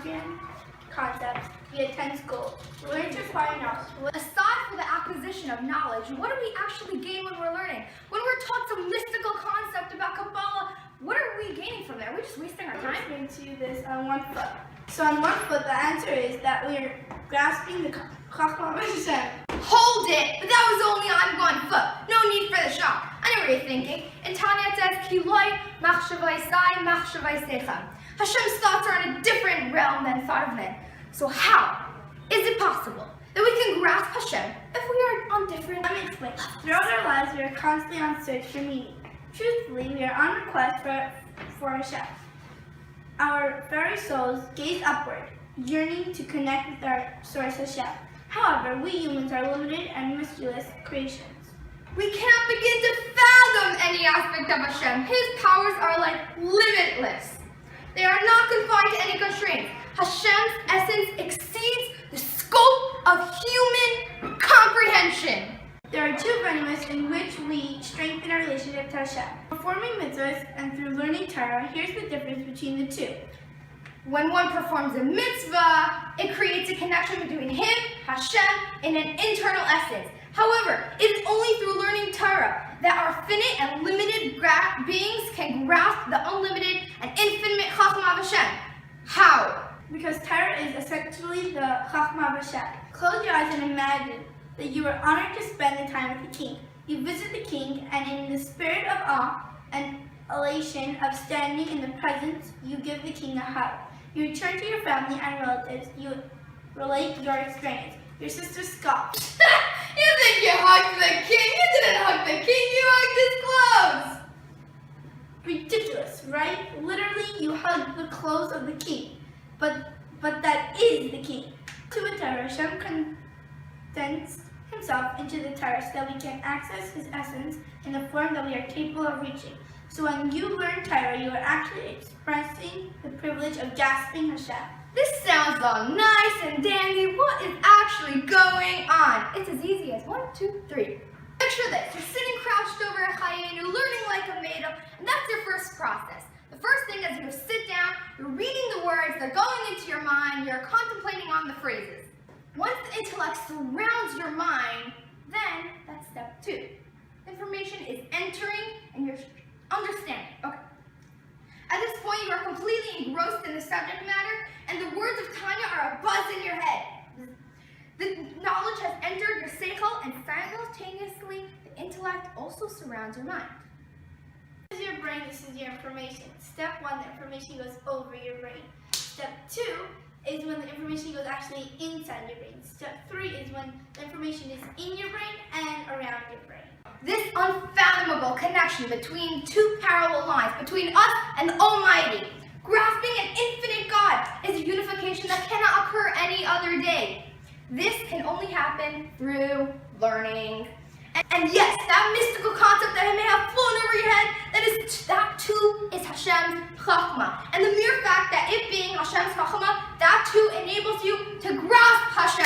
comprehend concepts, we attend school, learn to acquire knowledge. Aside from the acquisition of knowledge, what do we actually gain when we're learning? When we're taught some mystical concept about Kabbalah, what are we gaining from that? Are we just wasting our time? I'm going to do this on one foot. So on one foot, the answer is that we are grasping the Chachma Hashem. Hold it! But that was only on one foot. No need for the shock. I know what you're thinking. In Tanya it says, Ki loy machshavai sai machshavai seicha. Hashem's thoughts are in a different realm than thought of men. So how is it possible that we can grasp Hashem if we are on different Let me explain. Throughout our lives, we are constantly on search for meaning. Truthfully, we are on request for Hashem. Our very souls gaze upward, yearning to connect with our source Hashem. However, we humans are limited and mischievous creations. We cannot begin to fathom any aspect of Hashem. His powers are like limitless. They are not confined to any constraints. Hashem's essence exceeds the scope of human comprehension. There are two venues in which we strengthen our relationship to Hashem. Performing mitzvahs and through learning Torah, here's the difference between the two. When one performs a mitzvah, it creates a connection between him, Hashem, and an internal essence. However, it is only through learning Torah that our finite and limited beings can grasp the unlimited and infinite Chachma of Hashem. How? Because Torah is essentially the Chachma of Hashem. Close your eyes and imagine that you are honored to spend the time with the king. You visit the king, and in the spirit of awe and elation of standing in the presence, you give the king a hug. You return to your family and relatives. You relate your experience. Your sister scoffs. You think you hugged the king? You didn't hug the king, you hugged his clothes! Ridiculous, right? Literally, you hug the clothes of the king. But that is the king. To a Torah, Hashem condensed himself into the Torah so that we can access his essence in the form that we are capable of reaching. So when you learn Torah, you are actually expressing the privilege of grasping Hashem. This sounds all nice and dandy. What is actually going on? It's as easy as 1, 2, 3. Picture this. You're sitting crouched over a Chayenu, learning like a maid, and that's your first process. The first thing is you sit down, you're reading the words, they're going into your mind, you're contemplating on the phrases. Once the intellect surrounds your mind, then that's step 2. Information is entering and you're understanding. Okay. At this point, you are completely engrossed in the subject matter, and the words of Tanya are a buzz in your head. The knowledge has entered your seichel, and simultaneously, the intellect also surrounds your mind. This is your brain, this is your information. Step 1, the information goes over your brain. Step 2 is when the information goes actually inside your brain. Step 3 is when the information is in your brain and around your brain. This unfathomable connection between two parallel lines, between us and the Almighty, grasping an infinite God, is a unification that cannot occur any other day. This can only happen through learning. And yes, that mystical concept that may have flown over your head, that too is Hashem's Chachma. And the mere fact that it being Hashem's Chachma, that too enables you to grasp Hashem.